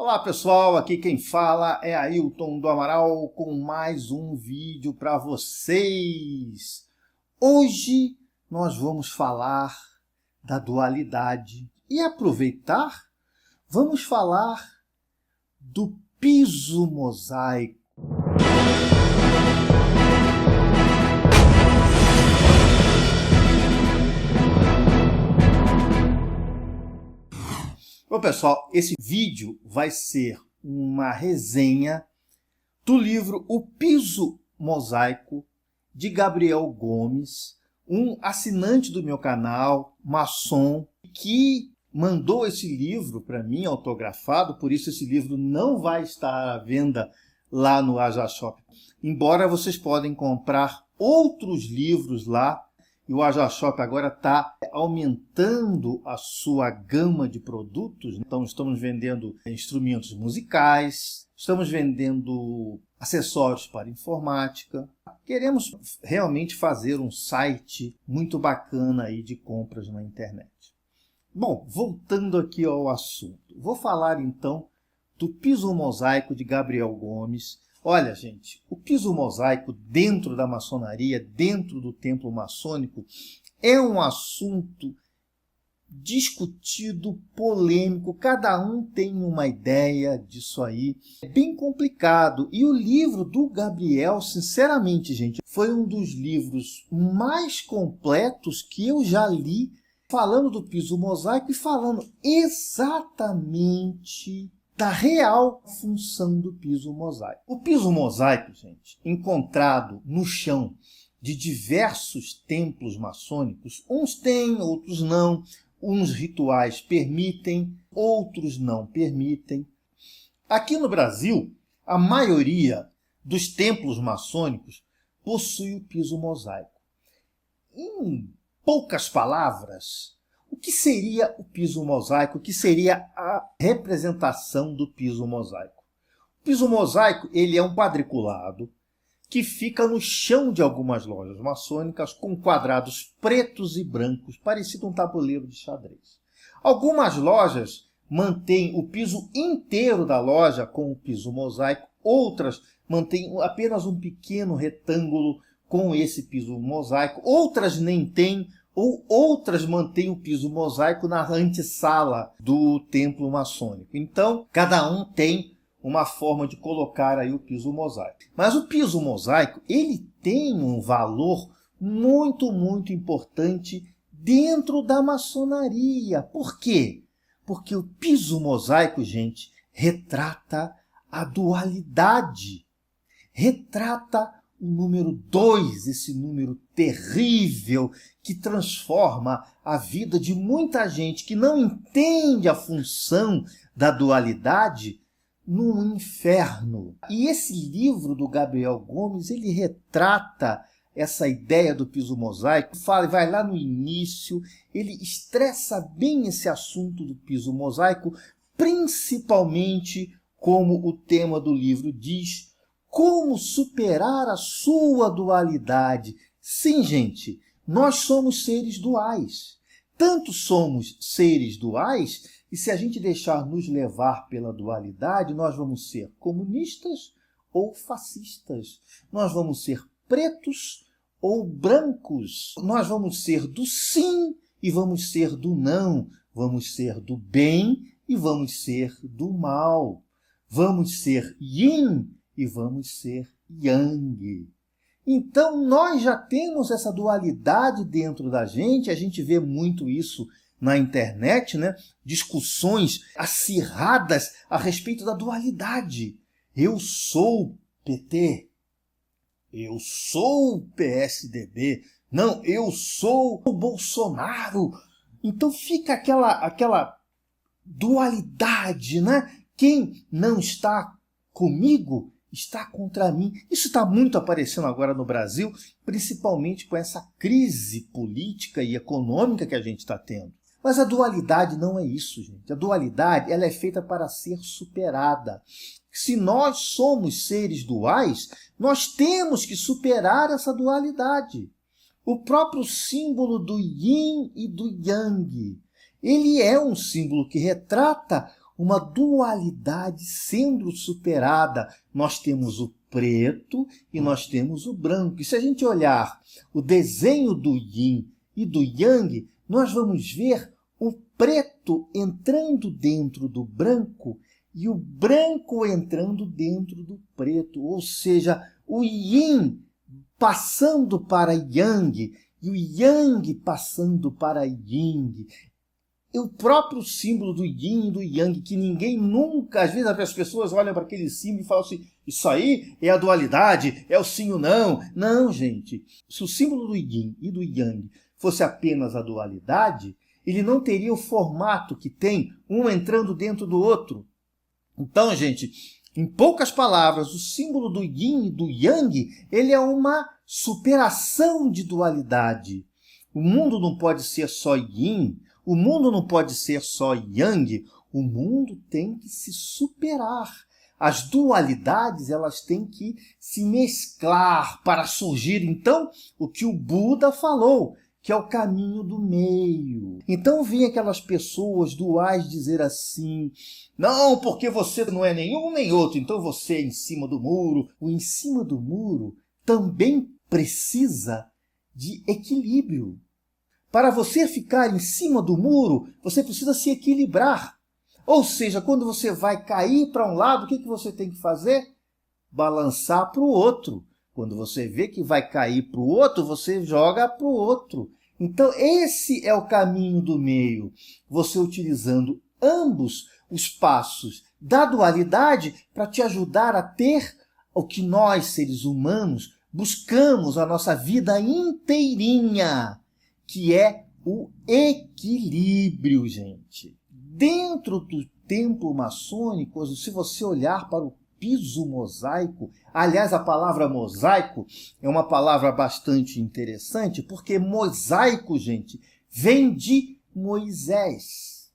Olá pessoal, aqui quem fala é Ailton do Amaral com mais um vídeo para vocês. Hoje nós vamos falar da dualidade e vamos falar do piso mosaico. Bom, pessoal, esse vídeo vai ser uma resenha do livro O Piso Mosaico, de Gabriel Gomes, um assinante do meu canal, maçom, que mandou esse livro para mim, autografado, por isso esse livro não vai estar à venda lá no Aja Shop, embora vocês podem comprar outros livros lá. E o Aja Shop agora está aumentando a sua gama de produtos. Então, estamos vendendo instrumentos musicais, estamos vendendo acessórios para informática. Queremos realmente fazer um site muito bacana aí de compras na internet. Bom, voltando aqui ao assunto. Vou falar então do piso mosaico de Gabriel Gomes. Olha, gente, o piso mosaico dentro da maçonaria, dentro do templo maçônico, é um assunto discutido, polêmico, cada um tem uma ideia disso aí. É bem complicado. E o livro do Gabriel, sinceramente, gente, foi um dos livros mais completos que eu já li, falando do piso mosaico e falando exatamente da real função do piso mosaico. O piso mosaico, gente, encontrado no chão de diversos templos maçônicos, uns têm, outros não, uns rituais permitem, outros não permitem. Aqui no Brasil, a maioria dos templos maçônicos possui o piso mosaico. Em poucas palavras, o que seria o piso mosaico? O que seria a representação do piso mosaico? O piso mosaico ele é um quadriculado que fica no chão de algumas lojas maçônicas com quadrados pretos e brancos, parecido um tabuleiro de xadrez. Algumas lojas mantêm o piso inteiro da loja com o piso mosaico, outras mantêm apenas um pequeno retângulo com esse piso mosaico, outras nem têm, ou outras mantêm o piso mosaico na antessala do templo maçônico. Então, cada um tem uma forma de colocar aí o piso mosaico. Mas o piso mosaico, ele tem um valor muito, muito importante dentro da maçonaria. Por quê? Porque o piso mosaico, gente, retrata a dualidade, retrata o número 2, esse número terrível que transforma a vida de muita gente que não entende a função da dualidade num inferno. E esse livro do Gabriel Gomes, ele retrata essa ideia do piso mosaico, vai lá no início, ele estressa bem esse assunto do piso mosaico, principalmente como o tema do livro diz, como superar a sua dualidade. Sim, gente, nós somos seres duais. Tanto somos seres duais, e se a gente deixar nos levar pela dualidade, nós vamos ser comunistas ou fascistas. Nós vamos ser pretos ou brancos. Nós vamos ser do sim e vamos ser do não. Vamos ser do bem e vamos ser do mal. Vamos ser yin e vamos ser yang. Então, nós já temos essa dualidade dentro da gente, a gente vê muito isso na internet, né? Discussões acirradas a respeito da dualidade. Eu sou PT, eu sou PSDB, não, eu sou o Bolsonaro. Então fica aquela dualidade, né? Quem não está comigo está contra mim. Isso está muito aparecendo agora no Brasil, principalmente com essa crise política e econômica que a gente está tendo. Mas a dualidade não é isso, gente. A dualidade ela é feita para ser superada. Se nós somos seres duais, nós temos que superar essa dualidade. O próprio símbolo do yin e do yang, ele é um símbolo que retrata uma dualidade sendo superada. Nós temos o preto e nós temos o branco. E se a gente olhar o desenho do yin e do yang, nós vamos ver o preto entrando dentro do branco e o branco entrando dentro do preto. Ou seja, o yin passando para yang e o yang passando para yin. E o próprio símbolo do yin e do yang, que ninguém nunca, às vezes as pessoas olham para aquele símbolo e falam assim, isso aí é a dualidade, é o sim ou não. Não, gente. Se o símbolo do yin e do yang fosse apenas a dualidade, ele não teria o formato que tem, um entrando dentro do outro. Então, gente, em poucas palavras, o símbolo do yin e do yang, ele é uma superação de dualidade. O mundo não pode ser só yin, o mundo não pode ser só yang, o mundo tem que se superar. As dualidades, elas têm que se mesclar para surgir, então, o que o Buda falou, que é o caminho do meio. Então vem aquelas pessoas duais dizer assim, não, porque você não é nenhum nem outro, então você é em cima do muro. O em cima do muro também precisa de equilíbrio. Para você ficar em cima do muro, você precisa se equilibrar. Ou seja, quando você vai cair para um lado, o que você tem que fazer? Balançar para o outro. Quando você vê que vai cair para o outro, você joga para o outro. Então, esse é o caminho do meio. Você utilizando ambos os passos da dualidade para te ajudar a ter o que nós, seres humanos, buscamos a nossa vida inteirinha, que é o equilíbrio, gente. Dentro do templo maçônico, se você olhar para o piso mosaico, aliás, a palavra mosaico é uma palavra bastante interessante, porque mosaico, gente, vem de Moisés.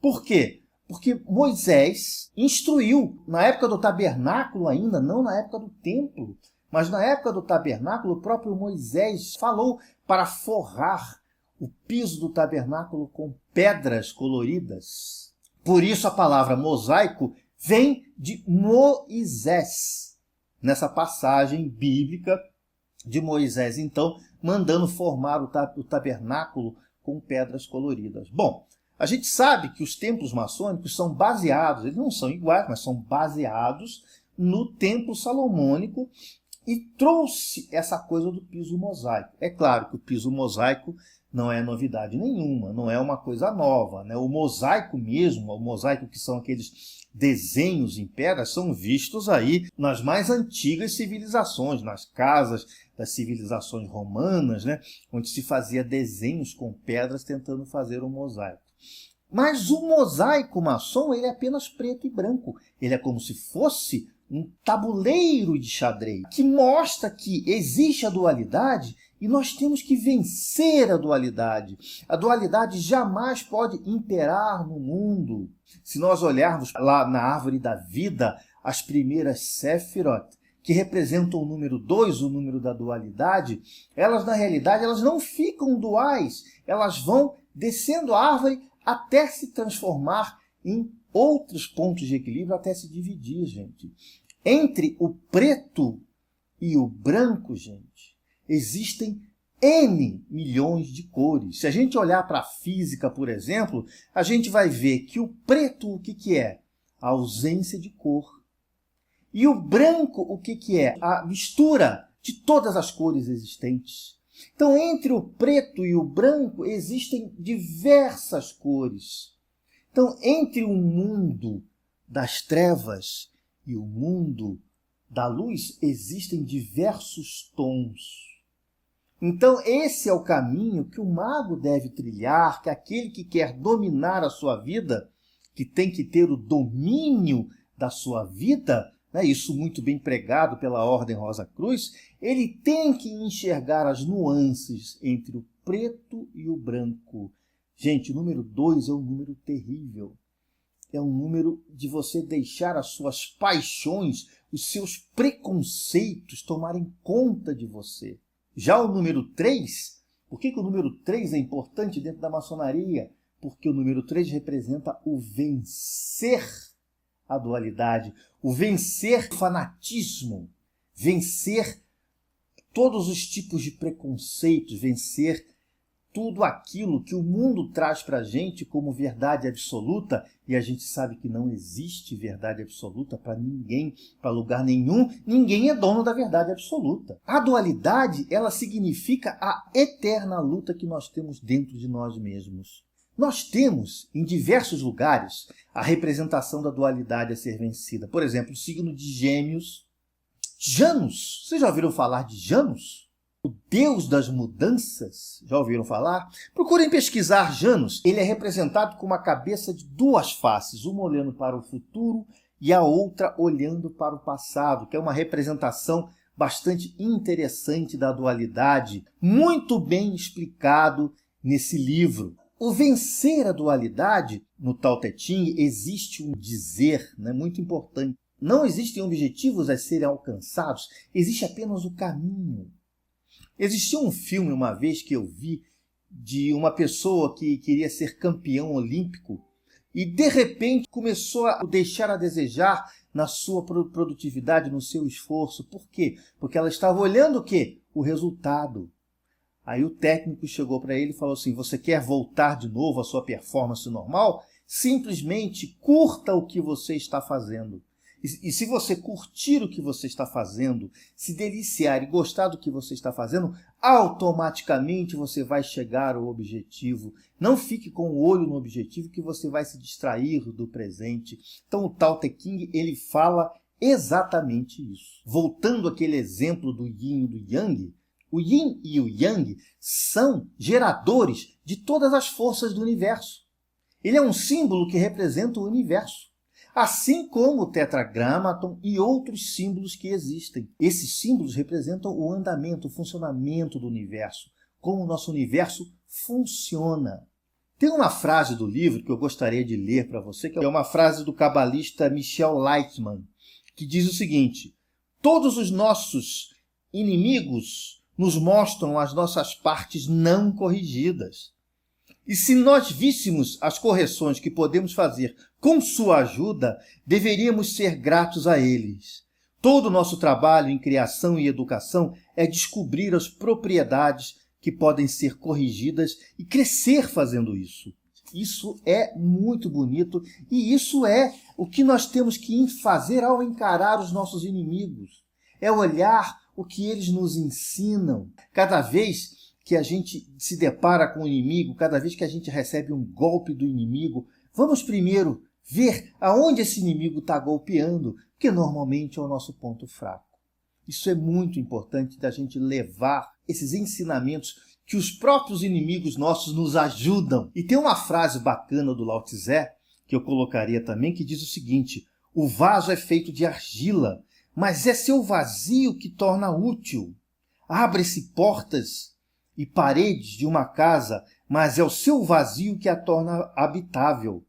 Por quê? Porque Moisés instruiu, na época do tabernáculo ainda, não na época do templo, mas na época do tabernáculo, o próprio Moisés falou para forrar o piso do tabernáculo com pedras coloridas. Por isso a palavra mosaico vem de Moisés, nessa passagem bíblica de Moisés, então, mandando formar o tabernáculo com pedras coloridas. Bom, a gente sabe que os templos maçônicos são baseados, eles não são iguais, mas são baseados no templo salomônico, e trouxe essa coisa do piso mosaico. É claro que o piso mosaico não é novidade nenhuma, não é uma coisa nova, né? O mosaico mesmo, o mosaico que são aqueles desenhos em pedras, são vistos aí nas mais antigas civilizações, nas casas das civilizações romanas, né? Onde se fazia desenhos com pedras tentando fazer um mosaico. Mas o mosaico maçom, ele é apenas preto e branco. Ele é como se fosse um tabuleiro de xadrez, que mostra que existe a dualidade e nós temos que vencer a dualidade. A dualidade jamais pode imperar no mundo. Se nós olharmos lá na árvore da vida, as primeiras Sefirot, que representam o número 2, o número da dualidade, elas na realidade elas não ficam duais, elas vão descendo a árvore até se transformar em outros pontos de equilíbrio, até se dividir, gente. Entre o preto e o branco, gente, existem N milhões de cores. Se a gente olhar para a física, por exemplo, a gente vai ver que o preto, o que é? A ausência de cor. E o branco, o que é? A mistura de todas as cores existentes. Então, entre o preto e o branco existem diversas cores. Então, entre o mundo das trevas e o mundo da luz existem diversos tons. Então, esse é o caminho que o mago deve trilhar, que aquele que quer dominar a sua vida, que tem que ter o domínio da sua vida, né, isso muito bem pregado pela Ordem Rosa Cruz, ele tem que enxergar as nuances entre o preto e o branco. Gente, o número 2 é um número terrível. É um número de você deixar as suas paixões, os seus preconceitos tomarem conta de você. Já o número 3, por que o número 3 é importante dentro da maçonaria? porque o número 3 representa o vencer a dualidade, o vencer o fanatismo, vencer todos os tipos de preconceitos, vencer tudo aquilo que o mundo traz para a gente como verdade absoluta, e a gente sabe que não existe verdade absoluta para ninguém, para lugar nenhum, ninguém é dono da verdade absoluta. A dualidade, ela significa a eterna luta que nós temos dentro de nós mesmos. Nós temos, em diversos lugares, a representação da dualidade a ser vencida. Por exemplo, o signo de Gêmeos. Janus, vocês já ouviram falar de Janus? O deus das mudanças, já ouviram falar? Procurem pesquisar Janus. Ele é representado com uma cabeça de duas faces, uma olhando para o futuro e a outra olhando para o passado, que é uma representação bastante interessante da dualidade, muito bem explicado nesse livro. O vencer a dualidade, no Tao Te Ching, existe um dizer, muito importante. Não existem objetivos a serem alcançados, existe apenas o caminho. Existiu um filme uma vez que eu vi de uma pessoa que queria ser campeão olímpico e de repente começou a deixar a desejar na sua produtividade, no seu esforço. Por quê? Porque ela estava olhando o quê? O resultado. Aí o técnico chegou para ele e falou assim: você quer voltar de novo à sua performance normal? Simplesmente curta o que você está fazendo. E se você curtir o que você está fazendo, se deliciar e gostar do que você está fazendo, automaticamente você vai chegar ao objetivo. Não fique com o olho no objetivo que você vai se distrair do presente. Então o Tao Te Ching, ele fala exatamente isso. Voltando àquele exemplo do Yin e do Yang, o Yin e o Yang são geradores de todas as forças do universo. Ele é um símbolo que representa o universo. Assim como o Tetragrammaton e outros símbolos que existem. Esses símbolos representam o andamento, o funcionamento do universo, como o nosso universo funciona. Tem uma frase do livro que eu gostaria de ler para você, que é uma frase do cabalista Michel Leitman, que diz o seguinte: todos os nossos inimigos nos mostram as nossas partes não corrigidas. E se nós víssemos as correções que podemos fazer com sua ajuda, deveríamos ser gratos a eles. Todo o nosso trabalho em criação e educação é descobrir as propriedades que podem ser corrigidas e crescer fazendo isso. Isso é muito bonito e isso é o que nós temos que fazer ao encarar os nossos inimigos. É olhar o que eles nos ensinam. Cada vez que a gente se depara com o inimigo, cada vez que a gente recebe um golpe do inimigo, vamos primeiro ver aonde esse inimigo está golpeando, que normalmente é o nosso ponto fraco. Isso é muito importante da gente levar esses ensinamentos que os próprios inimigos nossos nos ajudam. E tem uma frase bacana do Lao Tse, que eu colocaria também, que diz o seguinte: o vaso é feito de argila, mas é seu vazio que torna útil. Abre-se portas e paredes de uma casa, mas é o seu vazio que a torna habitável.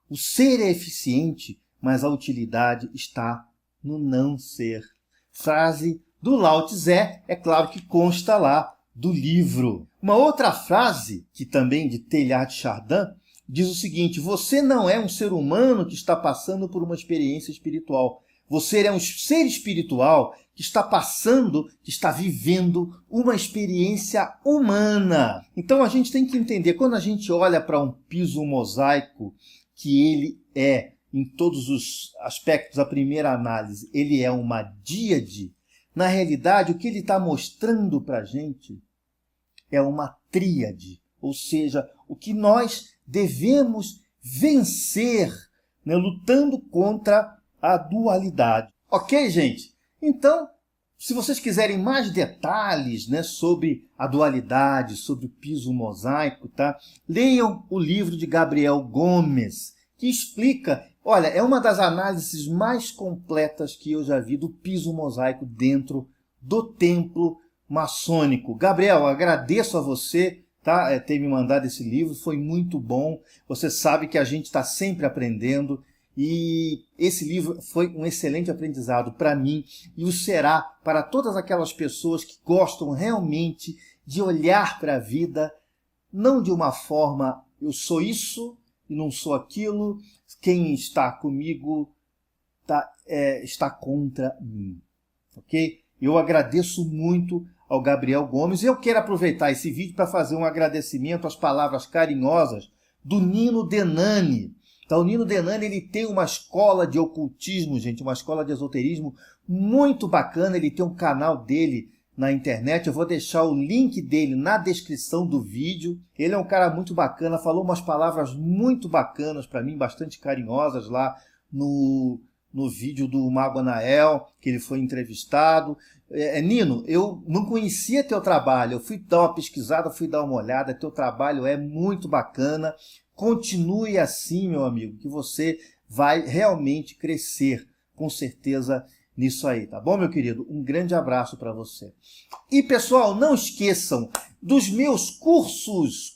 O ser é eficiente, mas a utilidade está no não ser. Frase do Lao Tse, é claro que consta lá do livro. Uma outra frase, que também de Teilhard de Chardin, diz o seguinte: você não é um ser humano que está passando por uma experiência espiritual. Você é um ser espiritual que está passando, que está vivendo uma experiência humana. Então a gente tem que entender, quando a gente olha para um piso mosaico, que ele é, em todos os aspectos, a primeira análise, ele é uma díade, na realidade o que ele está mostrando para a gente é uma tríade, ou seja, o que nós devemos vencer, lutando contra a dualidade. Ok, gente? Então, se vocês quiserem mais detalhes sobre a dualidade, sobre o piso mosaico, leiam o livro de Gabriel Gomes, que explica, olha, é uma das análises mais completas que eu já vi do piso mosaico dentro do templo maçônico. Gabriel, agradeço a você ter me mandado esse livro, foi muito bom. Você sabe que a gente está sempre aprendendo. E esse livro foi um excelente aprendizado para mim e o será para todas aquelas pessoas que gostam realmente de olhar para a vida não de uma forma Eu sou isso e não sou aquilo. Quem está comigo está contra mim. Ok? Eu agradeço muito ao Gabriel Gomes. Eu quero aproveitar esse vídeo para fazer um agradecimento às palavras carinhosas do Nino Denani. Então, o Nino Denani, ele tem uma escola de ocultismo, gente, uma escola de esoterismo muito bacana. Ele tem um canal dele na internet. Eu vou deixar o link dele na descrição do vídeo. Ele é um cara muito bacana, falou umas palavras muito bacanas para mim, bastante carinhosas lá no vídeo do Mago Anael, que ele foi entrevistado. Nino, eu não conhecia teu trabalho, eu fui dar uma pesquisada, fui dar uma olhada, teu trabalho é muito bacana. Continue assim, meu amigo, que você vai realmente crescer, com certeza, nisso aí, tá bom, meu querido? Um grande abraço para você. E, pessoal, não esqueçam dos meus cursos.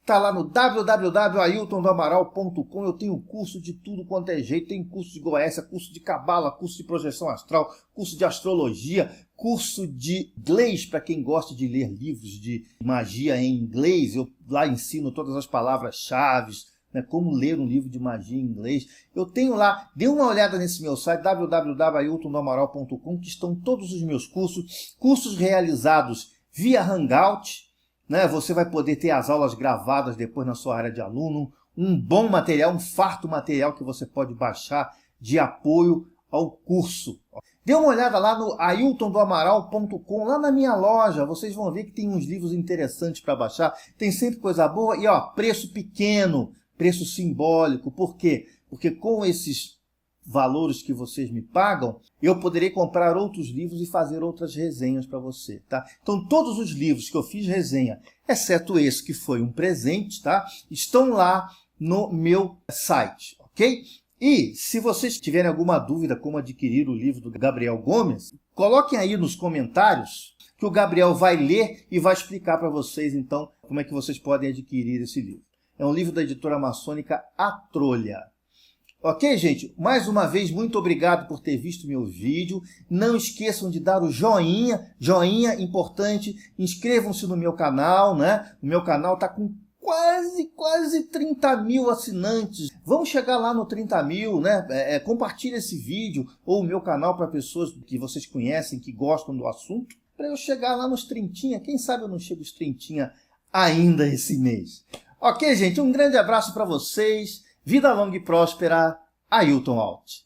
Está lá no www.ailtondoamaral.com. Eu tenho curso de tudo quanto é jeito. Tem curso de Goécia, curso de Cabala, curso de projeção astral, curso de astrologia, curso de inglês para quem gosta de ler livros de magia em inglês. Eu lá ensino todas as palavras-chave, né, como ler um livro de magia em inglês. Eu tenho lá, dê uma olhada nesse meu site, www.ailtondoamaral.com, que estão todos os meus cursos realizados via Hangout. Né? Você vai poder ter as aulas gravadas depois na sua área de aluno, um bom material, um farto material que você pode baixar de apoio ao curso. Dê uma olhada lá no ailtondoamaral.com, lá na minha loja, vocês vão ver que tem uns livros interessantes para baixar, tem sempre coisa boa e preço pequeno, preço simbólico. Por quê? Porque com esses valores que vocês me pagam, eu poderei comprar outros livros e fazer outras resenhas para você, tá? Então, todos os livros que eu fiz resenha, exceto esse que foi um presente, tá? Estão lá no meu site, ok? E se vocês tiverem alguma dúvida como adquirir o livro do Gabriel Gomes, coloquem aí nos comentários que o Gabriel vai ler e vai explicar para vocês, então, como é que vocês podem adquirir esse livro. É um livro da editora maçônica A Trolha. Ok, gente? Mais uma vez, muito obrigado por ter visto meu vídeo. Não esqueçam de dar o joinha, importante. Inscrevam-se no meu canal, né? O meu canal está com quase 30 mil assinantes. Vamos chegar lá no 30 mil, né? Compartilhe esse vídeo ou o meu canal para pessoas que vocês conhecem, que gostam do assunto, para eu chegar lá nos 30. Quem sabe eu não chego aos 30 ainda esse mês. Ok, gente? Um grande abraço para vocês. Vida longa e próspera, Ailton Alt.